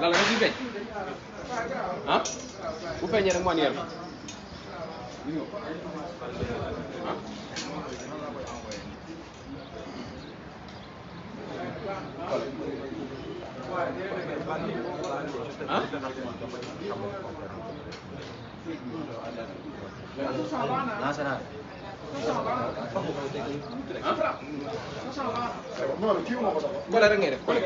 Lan la nga ciy feeñ ah bu feeñee rek mu wan yaram Kole rek ngay def kole.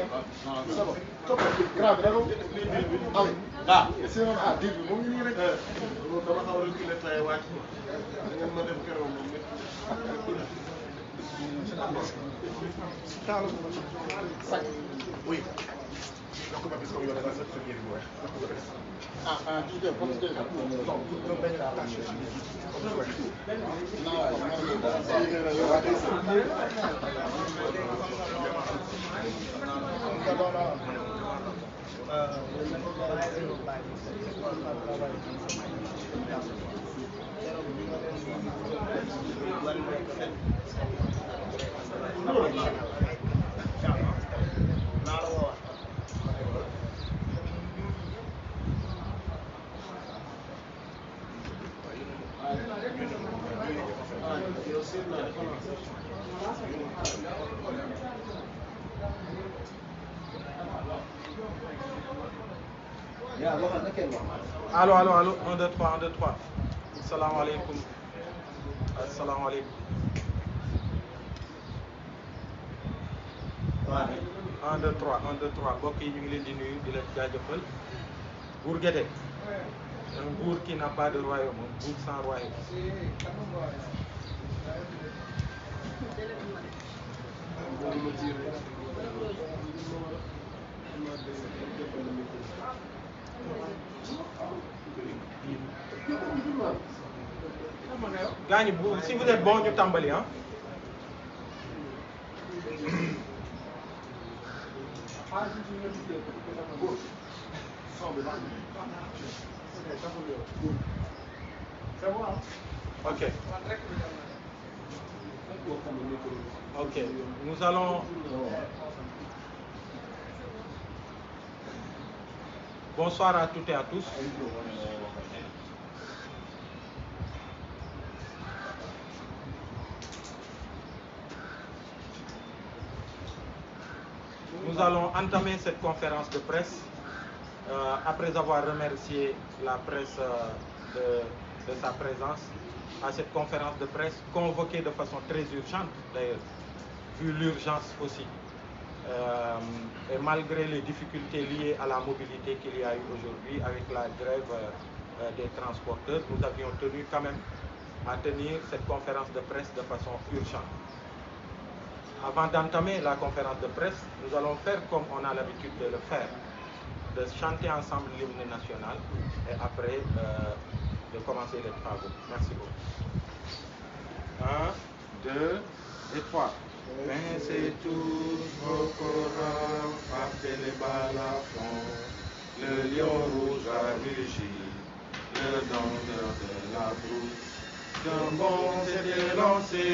Allo, allo, allo, 1, 2, 3, 1, 2, 3. Assalamu alaikum. Assalamu alaikum. 1, 2, 3, 1, 2, 3. Mbokk yi ñu ngi leen di nuyu di leen jaajëfal. Buur Guédé, un bourg qui n'a pas de royaume, un bourg sans royaume. Gagne, si vous êtes bon, ñu tàmbali hein. Ok. Ok. Nous allons. Bonsoir à toutes et à tous. Nous allons entamer cette conférence de presse après avoir remercié la presse de sa présence à cette conférence de presse convoquée de façon très urgente d'ailleurs, vu l'urgence aussi. Et malgré les difficultés liées à la mobilité qu'il y a eu aujourd'hui avec la grève des transporteurs, nous avions tenu quand même à tenir cette conférence de presse de façon urgente. Avant d'entamer la conférence de presse, nous allons faire comme on a l'habitude de le faire, de chanter ensemble l'hymne national et après de commencer les travaux. Merci beaucoup. 1, 2 et 3. Pincez tous vos corps, frappez les balles à fond. Le lion rouge a rugi, le danger de la brousse. D'un bond s'était lancé,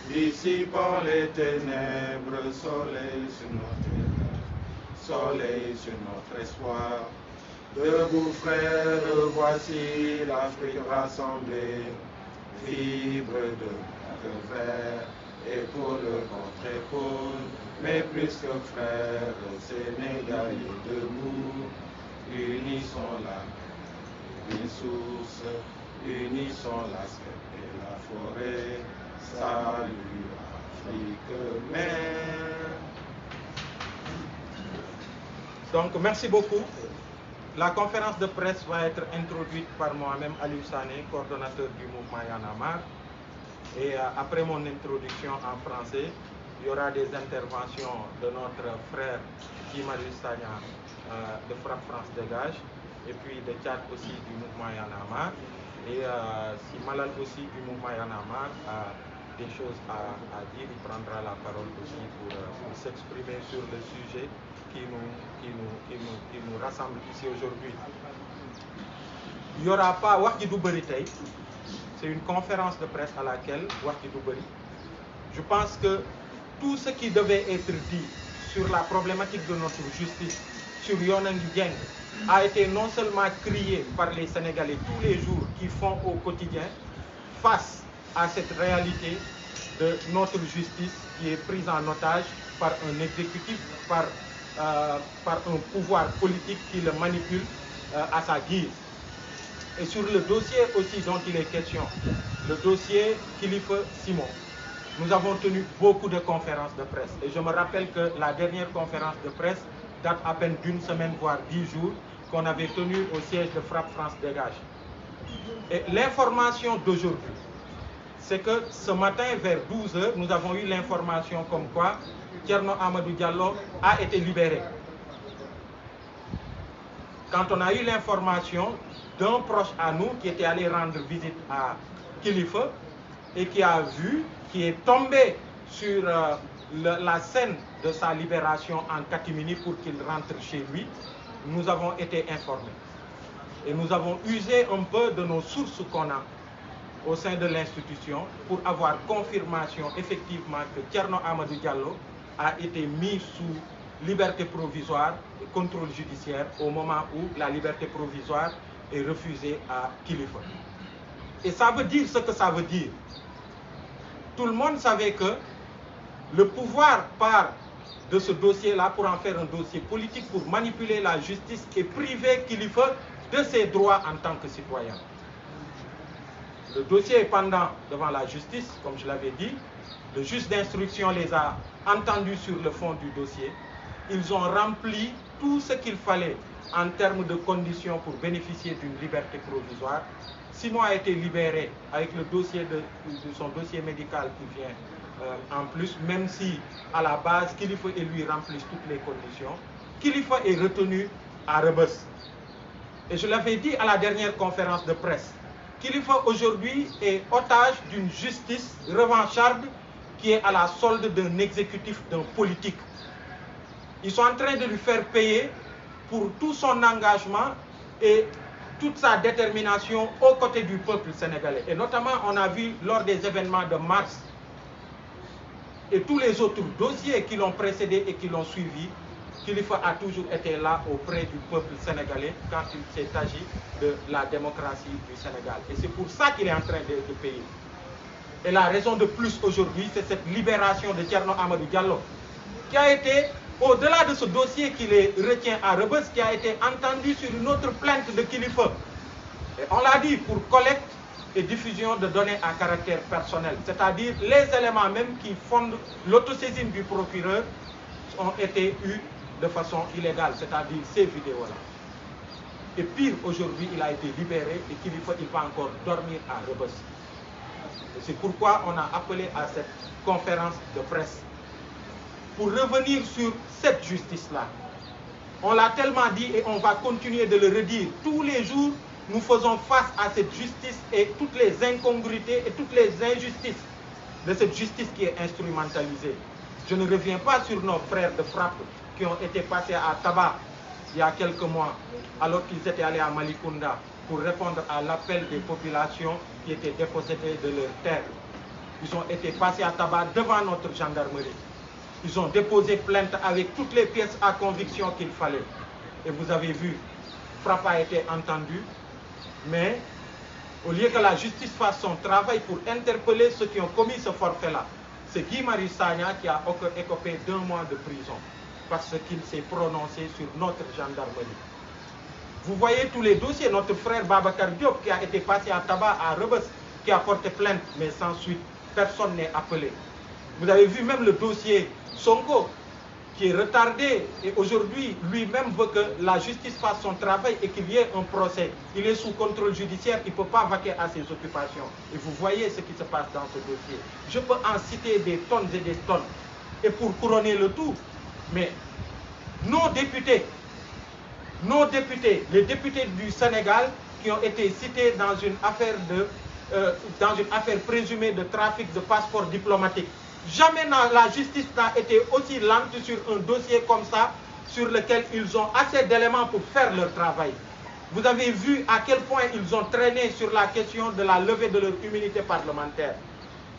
dissipant les ténèbres, soleil sur notre terre, soleil sur notre espoir. Debout frères, voici l'Afrique rassemblée, fibre de notre verre, épaule contre épaule, mais plus que frères, Sénégalais debout, unissons la une source, unissons la steppe et la forêt, salut Afrique mère. Donc merci beaucoup. La conférence de presse va être introduite par moi-même, Aliou Sané, coordonnateur du mouvement Y en a marre. Et après mon introduction en français, il y aura des interventions de notre frère Guy Marius Sagna de Frappe France Dégage, et puis de Tchad aussi du mouvement Y en a marre. Et si Malal aussi du mouvement Y en a marre a des choses à dire, il prendra la parole aussi pour s'exprimer sur le sujet qui nous rassemble ici aujourd'hui. Il n'y aura pas Wax Ji du Beuri tey, c'est une conférence de presse à laquelle Wax Ji du Beuri. Je pense que tout ce qui devait être dit sur la problématique de notre justice, sur Yonangui Dieng, a été non seulement crié par les Sénégalais tous les jours qui font au quotidien face à cette réalité de notre justice qui est prise en otage par un exécutif, par un pouvoir politique qui le manipule à sa guise. Et sur le dossier aussi dont il est question, le dossier Kilifeu Simon, nous avons tenu beaucoup de conférences de presse. Et je me rappelle que la dernière conférence de presse date à peine d'une semaine, voire 10 jours, qu'on avait tenue au siège de Frappe France Dégage. Et l'information d'aujourd'hui, c'est que ce matin, vers 12 h, nous avons eu l'information comme quoi Thierno Amadou Diallo a été libéré. Quand on a eu l'information d'un proche à nous qui était allé rendre visite à Kilifeu et qui a vu, qui est tombé sur la scène de sa libération en catimini pour qu'il rentre chez lui, nous avons été informés. Et nous avons usé un peu de nos sources qu'on a au sein de l'institution pour avoir confirmation effectivement que Thierno Amadou Diallo a été mis sous liberté provisoire et contrôle judiciaire au moment où la liberté provisoire est refusée à Kilifeu. Et ça veut dire ce que ça veut dire. Tout le monde savait que le pouvoir part de ce dossier-là pour en faire un dossier politique, pour manipuler la justice et priver Kilifeu de ses droits en tant que citoyen. Le dossier est pendant devant la justice, comme je l'avais dit. Le juge d'instruction les a entendus sur le fond du dossier. Ils ont rempli tout ce qu'il fallait en termes de conditions pour bénéficier d'une liberté provisoire. Simon a été libéré avec le dossier de son dossier médical qui vient en plus, même si à la base Kilifeu et lui remplissent toutes les conditions. Kilifeu est retenu à Rebeuss. Et je l'avais dit à la dernière conférence de presse, Kilifeu aujourd'hui est otage d'une justice revancharde qui est à la solde d'un exécutif, d'un politique. Ils sont en train de lui faire payer pour tout son engagement et toute sa détermination aux côtés du peuple sénégalais. Et notamment, on a vu lors des événements de mars et tous les autres dossiers qui l'ont précédé et qui l'ont suivi, Kilifeu a toujours été là auprès du peuple sénégalais quand il s'est agi de la démocratie du Sénégal. Et c'est pour ça qu'il est en train de payer. Et la raison de plus aujourd'hui, c'est cette libération de Thierno Amadou Diallo, qui a été, au-delà de ce dossier qui les retient à Rebeuss, qui a été entendu sur une autre plainte de Kilifeu. Et on l'a dit, pour collecte et diffusion de données à caractère personnel. C'est-à-dire les éléments même qui fondent l'autosaisine du procureur ont été eus de façon illégale, c'est-à-dire ces vidéos-là. Et pire, aujourd'hui, il a été libéré et Kilifeu, il va encore dormir à Rebeuss. C'est pourquoi on a appelé à cette conférence de presse pour revenir sur cette justice-là. On l'a tellement dit et on va continuer de le redire. Tous les jours, nous faisons face à cette justice et toutes les incongruités et toutes les injustices de cette justice qui est instrumentalisée. Je ne reviens pas sur nos frères de frappe qui ont été passés à tabac il y a quelques mois, alors qu'ils étaient allés à Malicounda pour répondre à l'appel des populations qui étaient dépossédées de leurs terres. Ils ont été passés à tabac devant notre gendarmerie. Ils ont déposé plainte avec toutes les pièces à conviction qu'il fallait. Et vous avez vu, Frappe a été entendu, mais au lieu que la justice fasse son travail pour interpeller ceux qui ont commis ce forfait-là, c'est Guy Marius Sagna qui a écopé d'1 mois de prison parce qu'il s'est prononcé sur notre gendarmerie. Vous voyez tous les dossiers, notre frère Babacar Diop qui a été passé à tabac à Rebeuss, qui a porté plainte, mais sans suite, personne n'est appelé. Vous avez vu même le dossier Sonko, qui est retardé, et aujourd'hui, lui-même veut que la justice fasse son travail et qu'il y ait un procès. Il est sous contrôle judiciaire, il ne peut pas vaquer à ses occupations. Et vous voyez ce qui se passe dans ce dossier. Je peux en citer des tonnes et des tonnes. Et pour couronner le tout, mais nos députés, les députés du Sénégal qui ont été cités dans une affaire présumée de trafic de passeports diplomatiques. Jamais la justice n'a été aussi lente sur un dossier comme ça, sur lequel ils ont assez d'éléments pour faire leur travail. Vous avez vu à quel point ils ont traîné sur la question de la levée de leur immunité parlementaire.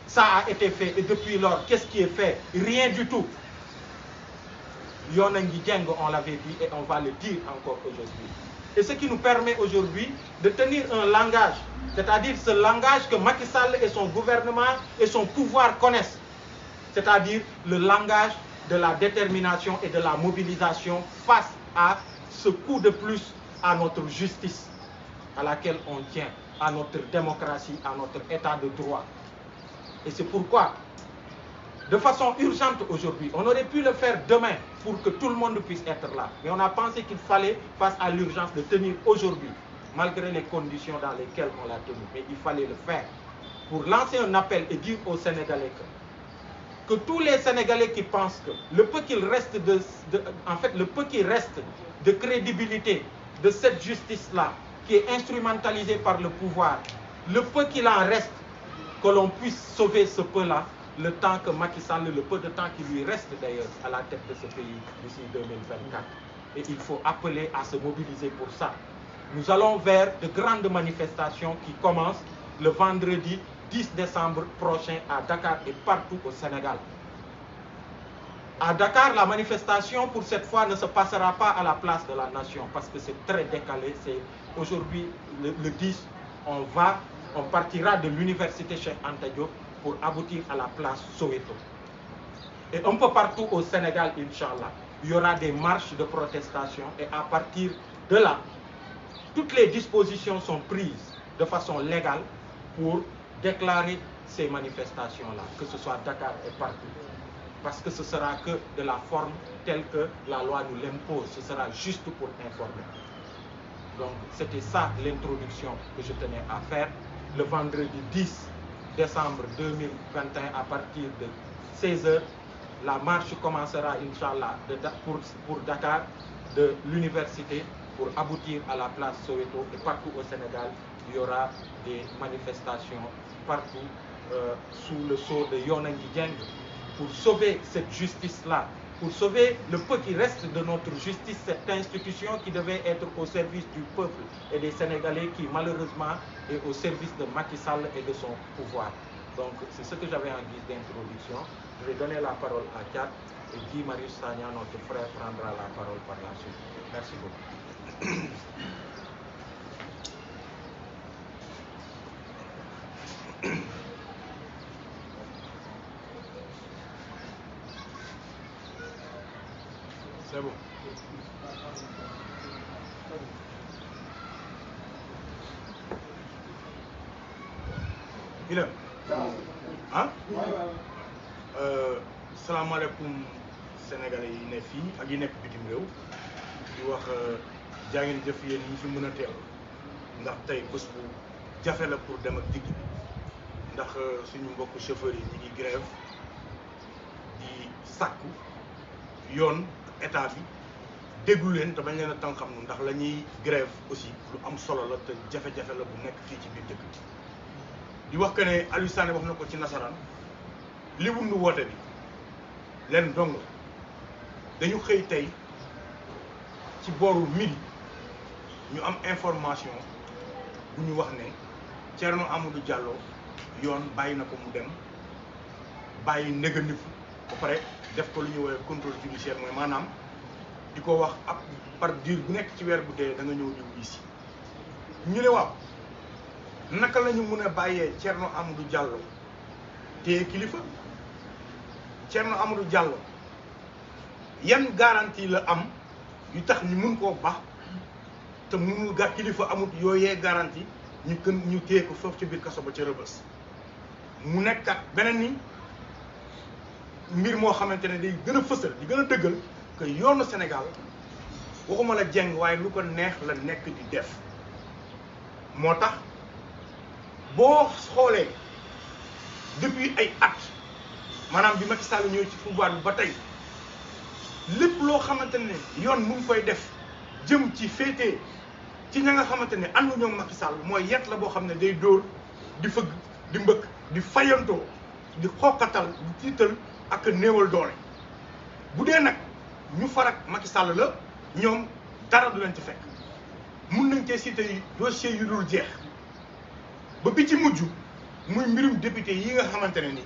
Ça a été fait, et depuis lors, qu'est-ce qui est fait? Rien du tout. Yonengi Dieng, on l'avait dit et on va le dire encore aujourd'hui. Et ce qui nous permet aujourd'hui de tenir un langage, c'est-à-dire ce langage que Macky Sall et son gouvernement et son pouvoir connaissent, c'est-à-dire le langage de la détermination et de la mobilisation face à ce coup de plus à notre justice, à laquelle on tient, à notre démocratie, à notre état de droit. Et c'est pourquoi, de façon urgente aujourd'hui, on aurait pu le faire demain pour que tout le monde puisse être là. Mais on a pensé qu'il fallait, face à l'urgence, de tenir aujourd'hui, malgré les conditions dans lesquelles on l'a tenu. Mais il fallait le faire pour lancer un appel et dire aux Sénégalais que tous les Sénégalais qui pensent que le peu qu'il reste le peu qui reste de crédibilité de cette justice-là, qui est instrumentalisée par le pouvoir, le peu qu'il en reste, que l'on puisse sauver ce peu-là, le temps que Macky Sall, le peu de temps qui lui reste d'ailleurs à la tête de ce pays d'ici 2024. Et il faut appeler à se mobiliser pour ça. Nous allons vers de grandes manifestations qui commencent le vendredi 10 décembre prochain à Dakar et partout au Sénégal. À Dakar, la manifestation pour cette fois ne se passera pas à la place de la Nation parce que c'est très décalé. C'est aujourd'hui le 10, on partira de l'université Cheikh Anta Diop pour aboutir à la place Soweto. Et un peu partout au Sénégal, Inch'Allah, il y aura des marches de protestation et à partir de là, toutes les dispositions sont prises de façon légale pour déclarer ces manifestations-là, que ce soit Dakar et partout. Parce que ce sera que de la forme telle que la loi nous l'impose, ce sera juste pour informer. Donc c'était ça l'introduction que je tenais à faire. Le vendredi 10 décembre 2021 à partir de 16h, la marche commencera, Inch'Allah, pour Dakar, de l'université, pour aboutir à la place Soweto. Et partout au Sénégal, il y aura des manifestations partout sous le sceau de Yonengi Dieng pour sauver cette justice-là, pour sauver le peu qui reste de notre justice, cette institution qui devait être au service du peuple et des Sénégalais qui malheureusement est au service de Macky Sall et de son pouvoir. Donc c'est ce que j'avais en guise d'introduction. Je vais donner la parole à Thiat et Guy Marius Sagna, notre frère, prendra la parole par la suite. Merci beaucoup. C'est bon. Il est. Hein? Salaamaaleykum Sénégalais yi ne fii ak yi nekk bitim réew di wax jaa ngeen jëf yéen ñi fi mën a teew ndax tey bés bu jafe la pour dem ak digg bi ndax suñu mbokk chauffeurs yi ñi ngi grève di sàkku yoon état bi déglu leen te bañ leen a tàng xam nu ndax la ñuy grève aussi lu am solo la te jafe-jafe la bu nekk fii ci biir dëkk di wax que ne Aliou Sané wax na ko ci nasaraan li wundu woote bi leen dong dañu xëy tey ci booru midi ñu am information bu ñu wax ne Thierno Amadou Diallo yoon bàyyi na ko mu dem bàyyi néganifu ba pare def ko lu ñuy woowee contrôle judiciaire mooy maanaam di ko wax ab par diir bu nekk ci weer bu dee da nga ñëw di wuyu si ñu ne waaw naka la ñu mën a bàyyee Thierno Amadou Diallo te kilifa Thierno Amadou Diallo yan garantie la am yu tax ñu mun koo baax te mënul kilifa amut yooyee garantie ñu téye ko foofu ci biir kaso ba ca Rebeuss mu nekkat beneen ni mbir moo xamante ne day gën a fësal di gën a dëggal que yoonu Sénégal waxuma la jeng waaye lu ko neex la nekk di def moo tax boo xoolee depuis ay at maanaam bi Macky Sall ñëw ci pouvoir bi ba tey lépp loo xamante ne yoon mu ngi koy def jëm ci féetee ci ña nga xamante ne àndu ñoom Macky Sall mooy yet la boo xam ne day dóor di fëgg di mbëkk di fayantoo di xokkatal di tiital ak néewal doole bu dee nag ñu farak Macky Sall la ñoom dara du leen ci fekk mun nañ cee cité yi dossier yu dul jeex ba bi ci mujj muy mbirum député yi nga xamante ne ni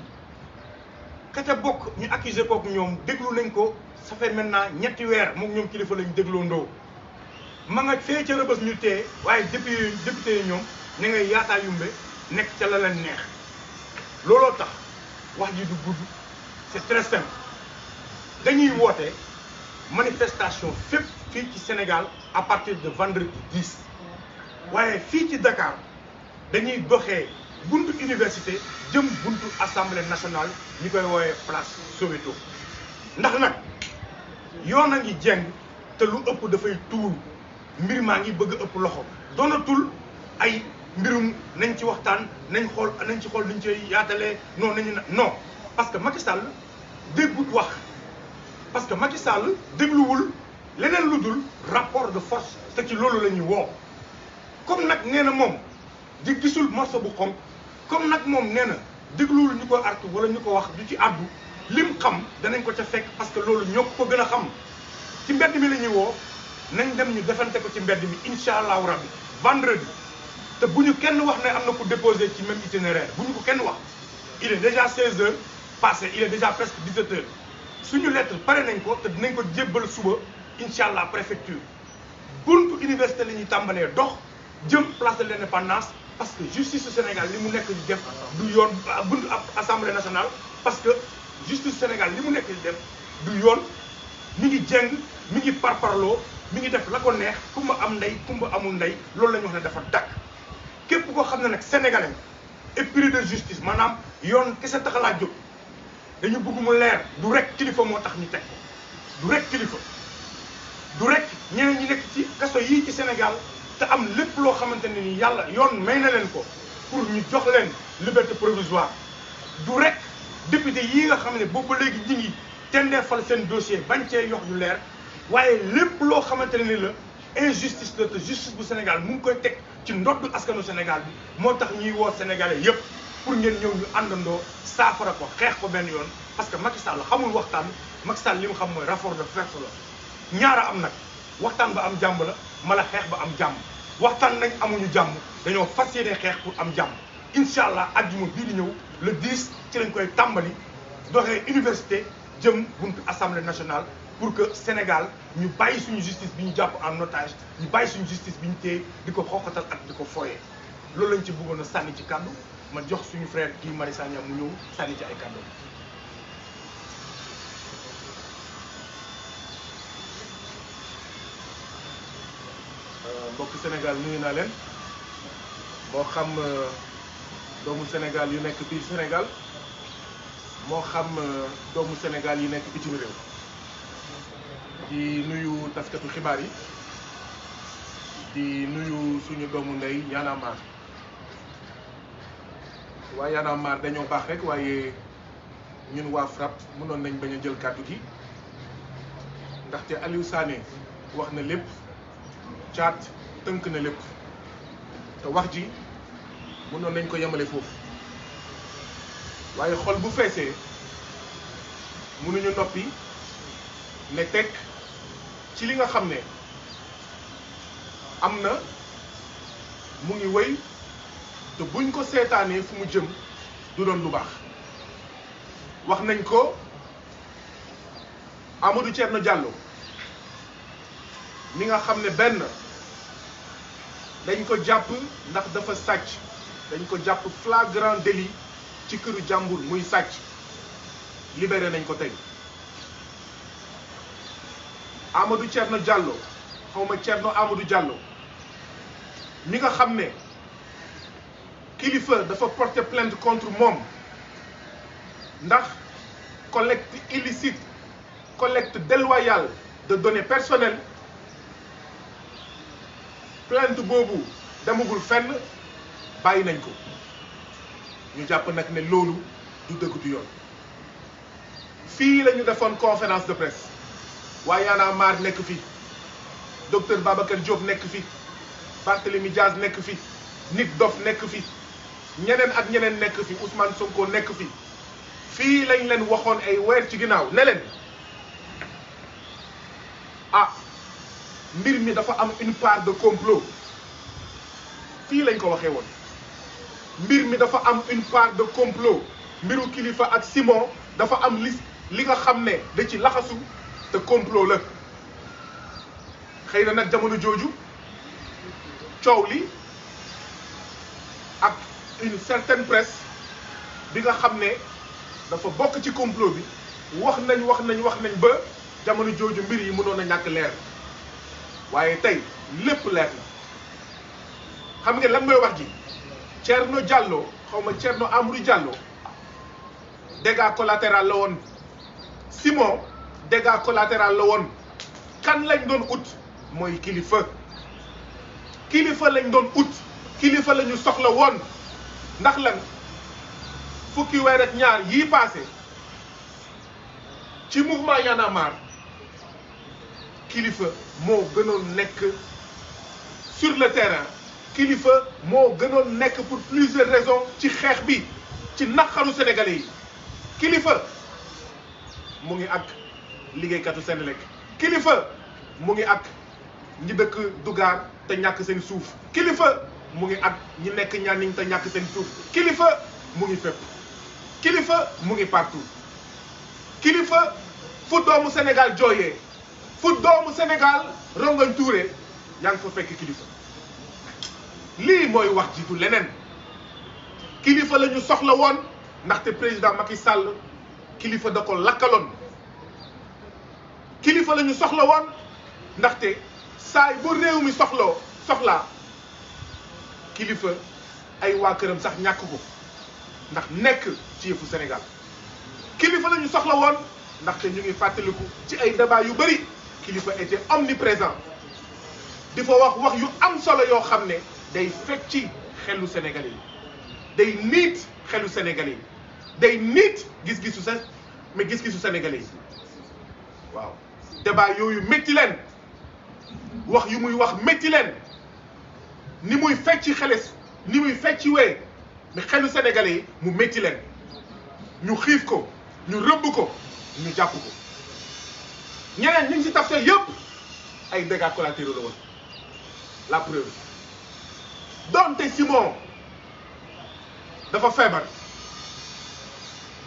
kata bokk ñu accusé kook ñoom déglu nañ ko ça fait maintenant ñetti weer moom ñoom kilifa lañ dégloo ndoo ma nga fee ca rëbës ñu tee waaye député yi ñoom ña ngay yaataa yumbe nekk ca la leen neex looloo tax wax ji du gudd c'est très simple dañuy woote manifestation fépp fii ci Sénégal à partir de vendredi 10 waaye fii ci Dakar dañuy doxee buntu université jëm buntu assemblée nationale ñu koy woowee place Soweto ndax nag yoon a ngi jeng te lu ëpp dafay tuur mbir maa ngi bëgg a ëpp loxo doonatul ay mbirum nañ ci waxtaan nañ ci xool niñ ci yaatalee non parce que Macky Sall déggut wax parce que Macky Sall dégluwul leneen lu dul rapport de force te ci loolu la ñuy woo comme nag nee na moom di gisul morceau bu xonq comme nag moom nee na dégluwul ñu ko artu wala ñu ko wax du ci àddu lim xam danañ ko ca fekk parce que loolu ñoo ko gën a xam ci mbedd mi la ñuy woo nañ dem ñu defante ko ci mbedd mi incha allahu rabbi vendredi te bu ñu kenn wax ne am na ku déposé ci même itinéraire bu ñu ko kenn wax il est déjà 16 heures passé il est déjà presque 17 heures suñu lettre pare nañ ko te dinañ ko jébbal suba incha allah préfecture buntu université la ñuy tàmbalee dox jëm place de l'indépendance parce que justice Sénégal li mu nekk di def du yoon buntu assemblée nationale parce que justice Sénégal li mu nekk di def du yoon mi ngi jeng mi ngi parparloo mi ngi def la ko neex kumba am ndey kumba amul ndey loolu la ñu wax ne dafa dakk képp koo xam ne nag sénégalais épris de justice maanaam yoon kese tax laa jóg dañu bëgg mu leer du rek kilifa moo tax ñu teg ko du rek kilifa du rek ñeneen ñi nekk ci kaso yii ci Sénégal te am lépp loo xamante ne ni yàlla yoon may na leen ko pour ñu jox leen liberté provisoire du rek député yii nga xam ne boobu ba léegi ñi ngi tendeefal seen dossier bañ cee yox ñu leer waaye lépp loo xamante ne ni la injustice la te justice bu Sénégal mu ngi koy teg ci ndoddu askanu Sénégal bi moo tax ñuy woo sénégalais yépp pour ngeen ñëw ñu àndandoo saafara ko xeex ko benn yoon parce que Macky Sall xamul waxtaan Macky Sall li mu xam mooy rapport de force la ñaara am nag waxtaan ba am jàmm la mala xeex ba am jàmm waxtaan nañ amuñu jàmm dañoo fas yéene xeex pour am jàmm incha allah àjjuma bii di ñëw le 10 ci lañ koy tàmbali doxee université jëm buntu assemblée nationale pour que Sénégal ñu bàyyi suñu justice bi ñu jàpp en otage ñu bàyyi suñu justice bi ñu téye di ko xooxatal ak di ko fooyee loolu lañ ci bëggoon a sànni ci kàddu ma jox suñu frère Guy Marius Sagna mu ñëw sànni ci ay kàddu. mbokk Sénégal nuyu naa leen moo xam doomu Sénégal yu nekk biir Sénégal moo xam doomu Sénégal yi nekk bitim réew di nuyu taskatu xibaar yi di nuyu suñu doomu ndey Y'en a marre waaye Y'en a marre dañoo baax rek waaye ñun waa FRAPP mënoon nañ bañ a jël kàddu gi ndaxte Aliou Sané wax na lépp caat tënk na lépp te wax ji mënoon nañ ko yemale foofu waaye xol bu feesee mënuñu noppi ne teg ci li nga xam ne am na mu ngi wéy te buñ ko seetaanee fu mu jëm du doon lu baax wax nañ ko Amadou Thierno Diallo mi nga xam ne benn dañ ko jàpp ndax dafa sàcc dañ ko jàpp flagrant délit ci këru jàmbur muy sàcc libéré nañ ko tey Amadou Thierno Diallo xawma Thierno Amadou Diallo mi nga xam ne kilifa dafa porter plainte contre moom ndax collecte illicite collecte déloyale de données personnelles plainte boobu demagul fenn bàyyi nañ ko ñu jàpp nag ne loolu du dëgg du yoon fii la ñu defoon conférence de presse waaye Y'en a marre nekk fii docteur Babacar Diop nekk fii Barthélémy Diaz nekk fi Nit Dof nekk fi ñeneen ak ñeneen nekk fi Ousmane Sonko nekk fi fii lañ leen waxoon ay weer ci ginnaaw ne leen ah mbir mi dafa am une part de complot fii lañ ko waxee woon mbir mi dafa am une part de complot mbiru Kilifeu ak Simon dafa am li nga xam ne da ci laxasu te complot la xëy na nag jamono jooju coow li ak une certaine presse bi nga xam ne dafa bokk ci complot bi wax nañ ba jamono jooju mbir yi mënoon a ñàkk leer waaye tey lépp leer na xam ngeen lan mooy wax ji Thierno Diallo xaw ma Thierno Amadou Diallo dégâts collatéral la woon Simon dégâts collatéral la woon kan lañ doon ut mooy Kilifeu lañ doon ut Kilifeu la ñu soxla woon ndax lan fukki weer ak ñaar yii passé ci mouvement Y'en a marre Kilifeu moo gënoon nekk sur le terrain Kilifeu moo gënoon nekk pour plusieurs raisons ci xeex bi ci naqaru sénégalais yi Kilifeu mu ngi ak liggéeykatu Senelec Kilifeu mu ngi ak ñi dëkk Dugar te ñàkk seen suuf Kilifeu mu ngi ak ñi nekk Nianing te ñàkk seen suuf Kilifeu mu ngi fépp Kilifeu mu ngi partout Kilifeu fu doomu Sénégal jooyee fu doomu Sénégal rongoñ tuure yaa ngi fa fekk Kilifeu lii mooy wax ji du leneen Kilifeu la ñu soxla woon ndaxte président Macky Sall Kilifeu da ko lakkaloon Kilifeu la ñu soxla woon ndaxte saay bu réew mi soxlaa Kilifeu ay waa këram sax ñàkk ko ndax nekk ci yëfu Sénégal Kilifeu la ñu soxla woon ndaxte ñu ngi fàttaliku ci ay débat yu bëri Kilifeu était omniprésent di fa wax yu am solo yoo xam ne day fecci xelu Sénégalais yi day niit xelu Sénégalais yi day niit gis-gisu Sénégalais yi waaw débat yooyu métti leen wax yu muy wax métti leen ni muy fecci xeles ni muy fecci wee mais xelu Sénégalais yi mu métti leen ñu xiif ko ñu rëbb ko ñu jàpp ko ñeneen ñi ngi ci taftal yëpp ay dégâts collatéraux la woon la preuve donte Simon dafa feebar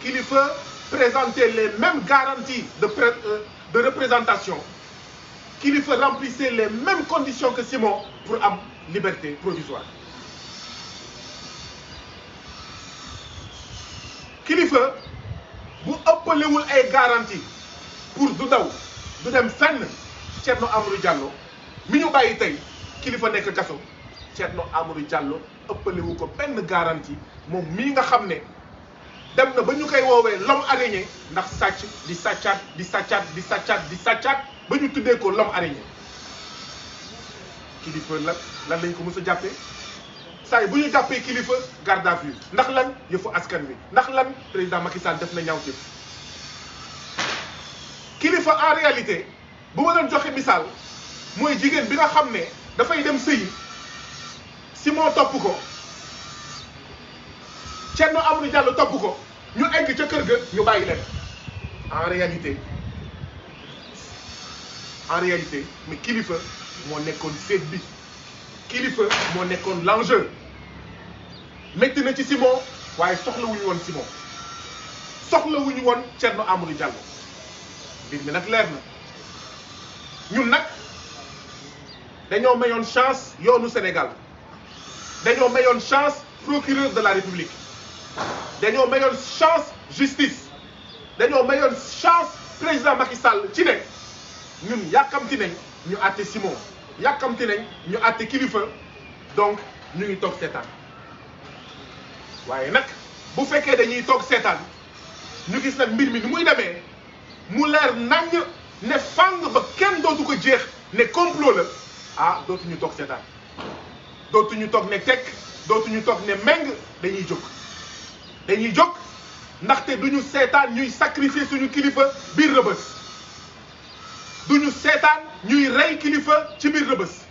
Kilifeu présentait les mêmes garanties de représentation Kilifeu remplissait les mêmes conditions que Simon pour am liberté provisoire Kilifeu bu ëppalewul ay garantie pour du daw du dem fenn Thierno Amadou Diallo mi ñu bàyyi tey Kilifeu nekk kaso Thierno Amadou Diallo ëppalewu ko benn garantie moom mii nga xam ne dem na ba ñu koy woowee l'homme araignée ndax sàcc di sàccaat ba ñu tuddee ko l'homme araignée Kilifeu lan lañ ko mës a jàppee saa yi bu ñu jàppee Kilifeu garde à vue ndax lan yëfu askan wi ndax lan président Macky Sall def na ñaaw jëf Kilifeu en réalité bu ma doon joxe misaal mooy jigéen bi nga xam ne dafay dem sëyi Simon topp ko Thierno Amadou Diallo topp ko ñu egg ca kër ga ñu bàyyi leen en réalité mais Kilifeu moo nekkoon seet bi Kilifeu moo nekkoon l'enjeu métti na ci Simon waaye soxlawuñu woon Simon soxlawuñu woon Thierno Amadou Diallo mbir mi nag leer na ñun nag dañoo mayoon chance yoonu Sénégal dañoo mayoon chance procureur de la République dañoo mayoon chance justice dañoo mayoon chance président Macky Sall ci ne ñun yàkkamti nañ ñu àtte Simon yàkkamti nañ ñu àtte Kilifeu donc ñu ngi toog seetaan waaye nag bu fekkee dañuy toog seetaan ñu gis nag mbir mi ni muy demee mu leer naññ ne fàng ba kenn dootu ko jeex ne complot la ah dootuñu toog seetaan dootuñu toog ne tekk dootuñu toog ne méng dañuy jóg ndaxte duñu seetaan ñuy sacrifier suñu kilifa biir Rebeuss duñu seetaan ñuy rey Kilifeu ci biir Rebeuss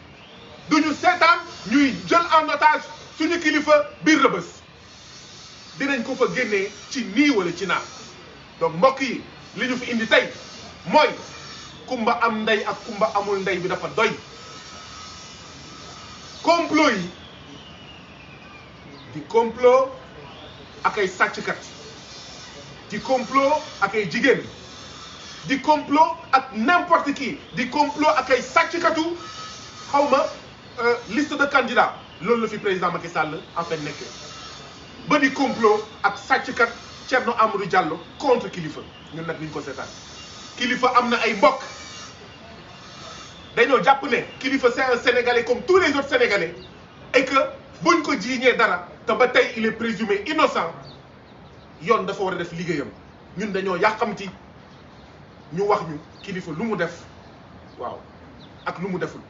duñu seetaan ñuy jël en otage suñu kilifa biir Rebeuss dinañ ko fa génnee ci nii wala ci naa. donc mbokk yi li ñu fi indi tey mooy kumba am ndey ak kumba amul ndey bi dafa doy. complot yi di complot ak ay sàcckat di complot ak ay jigéen di complot ak n'importe qui di complot ak ay sàcckatu xawma liste de candidats loolu la fi président Macky Sall en fait nekkee ba di complot ak sàcckat Thierno Amadou Diallo contre Kilifeu ñun nag ñu ko seetaan Kilifeu am na ay mbokk dañoo jàpp ne Kilifeu c'est un Sénégalais comme tous les autres Sénégalais et que buñ ko jiiñee dara te ba tey il est présumé innocent yoon dafa war a def liggéeyam ñun dañoo yàqamti ñu wax ñu Kilifeu lu mu def waaw ak lu mu deful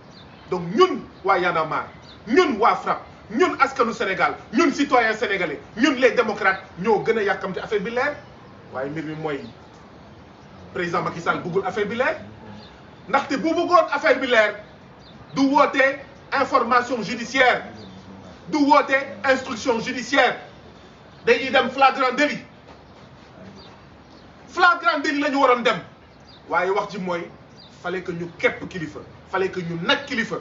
donc ñun waa Y'en a marre ñun waa FRAPP ñun askanu Sénégal ñun citoyens sénégalais ñun les démocrates ñoo gën a yàkkamti affaire bi leer waaye mbir mi mooy président Macky Sall bëggul affaire bi leer ndaxte bu bëggoon affaire bi leer du woote information judiciaire du woote instruction judiciaire dañuy dem flagrant délit la ñu waroon dem waaye wax ji mooy fallait que ñu képp Kilifeu fallait que ñu nag Kilifeu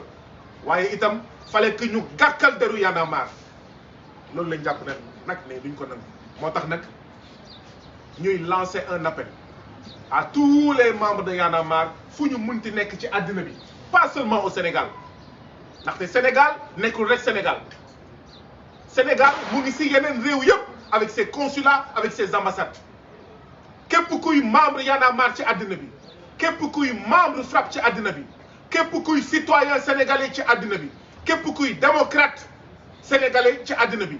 waaye itam fallait que ñu gàkkal deru Y'en a marre loolu lañ jàpp nag ne duñ ko nangu moo tax nag ñuy lancer un appel à tous les membres de Y'en a marre fu ñu munti nekk ci àddina bi pas seulement au Sénégal ndaxte Sénégal nekkul rek Sénégal mu ngi si yeneen réew yëpp avec ses consulats avec ses ambassades képp kuy membre Y'en a marre ci àddina bi képp kuy membre FRAPP ci àddina bi képp kuy citoyen sénégalais ci àddina bi képp kuy démocrate sénégalais ci àddina bi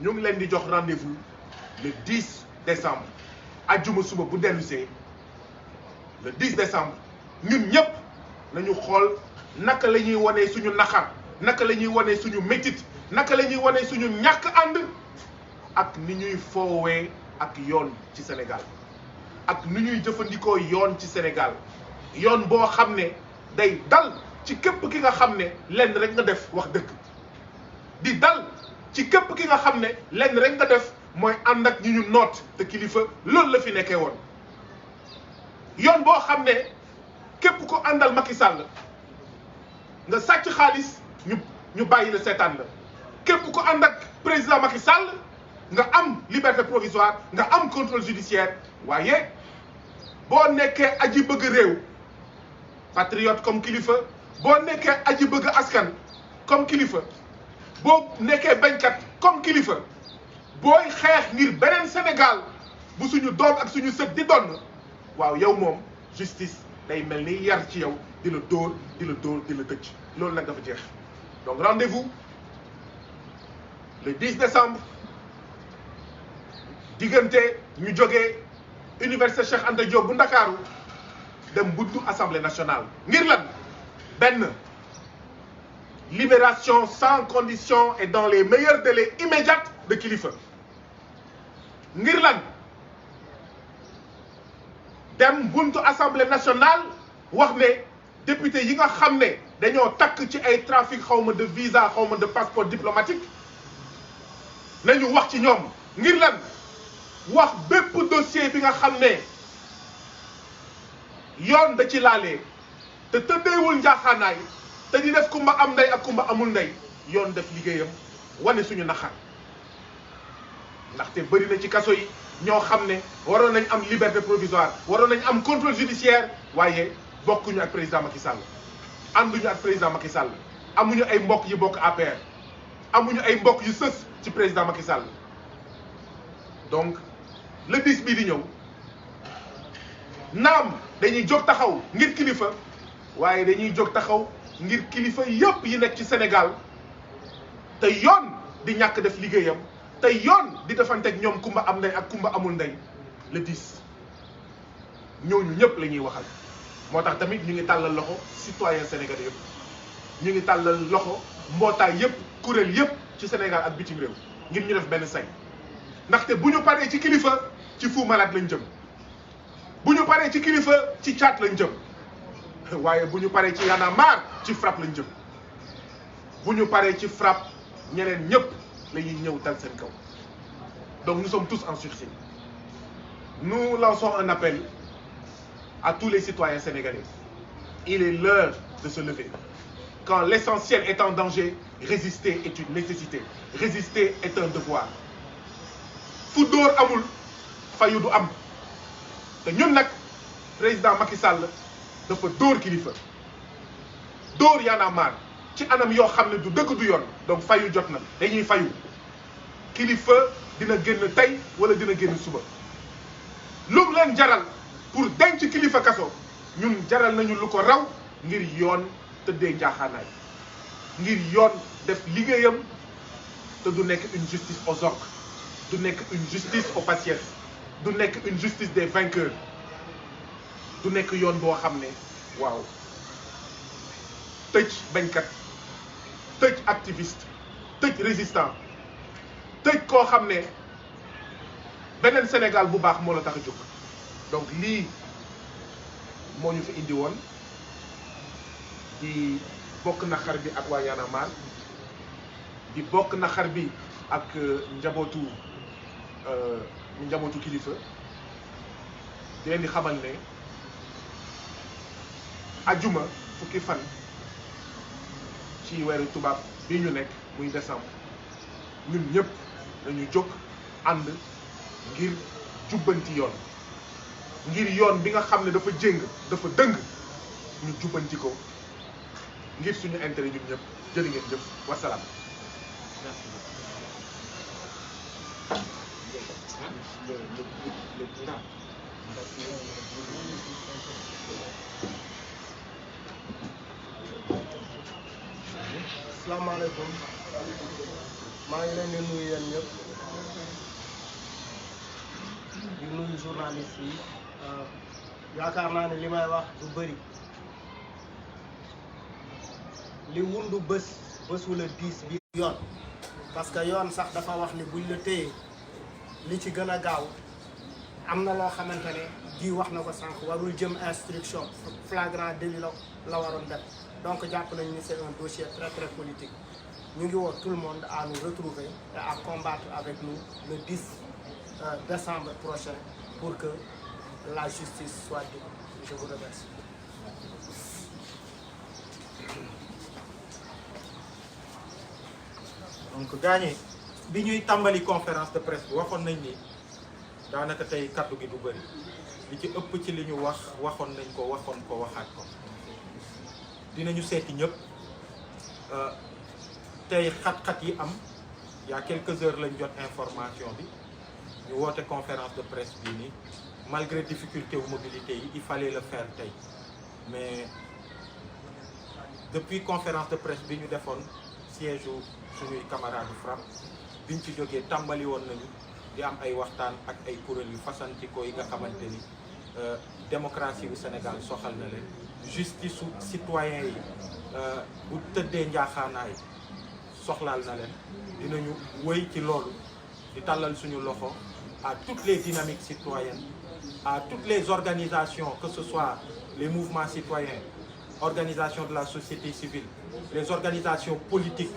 ñu ngi leen di jox rendez-vous le 10 décembre ajjuma suba bu dellusee le 10 décembre ñun ñëpp nañu xool naka la ñuy wanee suñu naqar naka la ñuy wanee suñu métit naka la ñuy wanee suñu ñàkk ànd ak ni ñuy foowee ak yoon ci Sénégal ak ni ñuy jëfandikoo yoon ci Sénégal yoon boo xam ne day dal ci képp ki nga xam ne lenn rek nga def wax dëgg di dal ci képp ki nga xam ne lenn rek nga def mooy ànd ak ñu noot te Kilifeu loolu la fi nekkee woon yoon boo xam ne képp ko àndal Macky Sall nga sàcc xaalis ñu bàyyi la seetaan la képp ko ànd ak président Macky Sall nga am liberté provisoire nga am contrôle judiciaire waaye boo nekkee aji bëgg réew patriote comme Kilifeu boo nekkee aji bëgg askan comme Kilifeu boo nekkee bañkat comme Kilifeu booy xeex ngir beneen Sénégal bu suñu doom ak suñu sët di donn waaw yow moom justice day mel ni yar ci yow di la dóor di la tëj loolu nag dafa jeex donc rendez-vous le 10 décembre diggante ñu jógee université Cheikh Anta Diop bu Ndakaaru dem buntu assemblée nationale ngir lan benn libération sans condition et dans les meilleurs délais immédiats de Kilifeu ngir lan dem buntu assemblée nationale wax ne député yi nga xam ne dañoo takk ci ay trafic xawma de visa xawma de passeport diplomatique nañu wax ci ñoom ngir lan wax bépp dossier bi nga xam ne yoon da ci laalee te tëddeewul njaaxaanaay te di def kumba am ndey ak kumba amul ndey yoon def liggéeyam wane suñu naxar ndaxte bëri na ci kaso yi ñoo xam ne waroon nañ am liberté provisoire waroon nañ am contrôle judiciaire waaye bokkuñu ak président Macky Sall ànduñu ak président Macky Sall amuñu ay mbokk yu bokk APR amuñu ay mbokk yu sës ci président Macky Sall donc le 10 bii di ñëw naam dañuy jóg taxaw ngir Kilifeu waaye dañuy jóg taxaw ngir kilifa yëpp yi nekk ci Sénégal te yoon di ñàkk def liggéeyam te yoon di defanteeg ñoom kumba am ndey ak kumba amul ndey le 10 ñooñu ñëpp la ñuy waxal moo tax tamit ñu ngi tàllal loxo citoyen sénégalais yëpp ñu ngi tàllal loxo mbootaay yëpp kuréel yëpp ci Sénégal ak bitim réew ngir ñu def benn say ndaxte bu ñu paree ci Kilifeu ci Fou Malade lañ jëm bu ñu paree ci Kilifeu ci Thiat lañ jëm waaye bu ñu paree ci Y'en a marre ci frappe lañ jëm bu ñu paree ci frappe ñeneen ñëpp la ñuy ñëw dal seen kaw donc nous sommes tous en sursis. Nous lançons un appel à tous les citoyens sénégalais. Il est l'heure de se lever. Quand l'essentiel est en danger, résister est une nécessité. Résister est un devoir. fu dóor amul fayu du am te ñun nag président Macky Sall dafa dóor kilifa dóor Y'en a marre ci anam yoo xam ne du dëgg du yoon donc fayu jot na dañuy fayu kilifa dina génn tey wala dina génn suba lu mu leen jaral pour denc kilifa kaso ñun jaral nañu lu ko raw ngir yoon tëddee njaaxaanaay ngir yoon def liggéeyam te du nekk une justice aux orques du nekk une justice aux faciès du nekk une justice des vainqueurs du nekk yoon boo xam ne waaw tëj bañkat tëj activiste tëj résistant tëj koo xam ne beneen Sénégal bu baax moo la tax a jóg donc lii moo ñu fi indi woon di bokk naqar bi ak waa Y'en a marre di bokk naqar bi ak njabootu kilifa di leen di xamal ne ajuma fukki fan ci weeru tubaab bi ñu nekk muy décembre ñun ñëpp dañu jóg ànd ngir jubbanti yoon ngir yoon bi nga xam ne dafa jéng dafa dëng ñu jubbanti ko ngir suñu intérêt ñun ñëpp jërë ngeen jëf wasalaam. Asalaamaaleykum maa ngi leen di nuyu yéen ñëpp di nuyu journaliste yi yaakaar naa ne li may wax du bëri li wundu bésu la 10 bi yoon parce que yoon sax dafa wax ni buñ la téye li ci gën a gaaw am na loo xamante ne di wax na ko sànq warul jëm instruction flagrant délit la waroon def donc jàpp nañu ni c'est un dossier très très politique ñu ngi woo tout le monde à nous retrouver et à combattre avec nous le 10 décembre prochain pour que la justice soit due. Je vous remercie. donc gaañi bi ñuy tàmbali conférence de presse bi waxoon nañ ni daanaka tey kaddu gi du bëri li ci ëpp ci li ñu waxoon nañ ko waxaat ko dinañu seeti ñëpp tey xat-xat yi am il y a quelques heures lañ jot information bi ñu woote conférence de presse bii nii malgré difficulté wu mobilité yi il fallait le faire tey mais depuis conférence de presse bi ñu defoon siège u suñuy camarades yu FRAPP biñ ci jógee tàmbali woon nañu di am ay waxtaan ak ay kuréel yu fasantikoo yi nga xamante ni démocratie bu Sénégal soxal na leen justice su citoyen yi bu tëddee njaaxaanaay soxlaal na leen dinañu wéy ci loolu di tàllal suñu loxo à toutes les dynamiques citoyennes à toutes les organisations que ce soit les mouvements citoyens organisations de la société civile les organisations politiques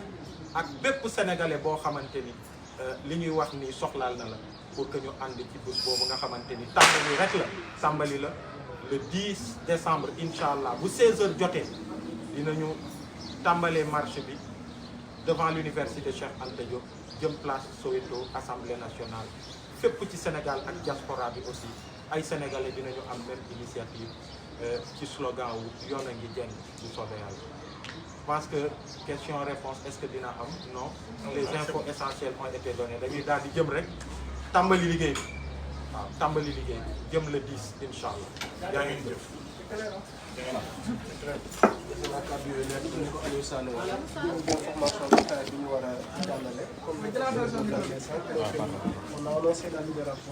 ak bépp sénégalais boo xamante ni li ñuy wax ni soxlaal na la pour que ñu ànd ci bés boobu nga xamante ni tàmbali la le 10 décembre incha allah bu 16h jotee dinañu tàmbalee marche bi devant l'université Cheikh Anta Diop jëm place Soweto assemblée nationale fépp ci Sénégal ak diaspora bi aussi ay sénégalais dinañu am même initiative ci slogan wu yoon a ngi jeng bu soobee yàlla. Je pense que question-réponse est-ce que dina am non les infos essentielles ont été données dañuy daal di jëm rek tàmbali liggéey bi waaw tàmbali liggéey bi jëm le 10 incha allah yaa ngi jëf. la kàddu yooyu nekk ni ko Aliou Sané wax information bi ñu war a jàllale comme on a annoncé la libération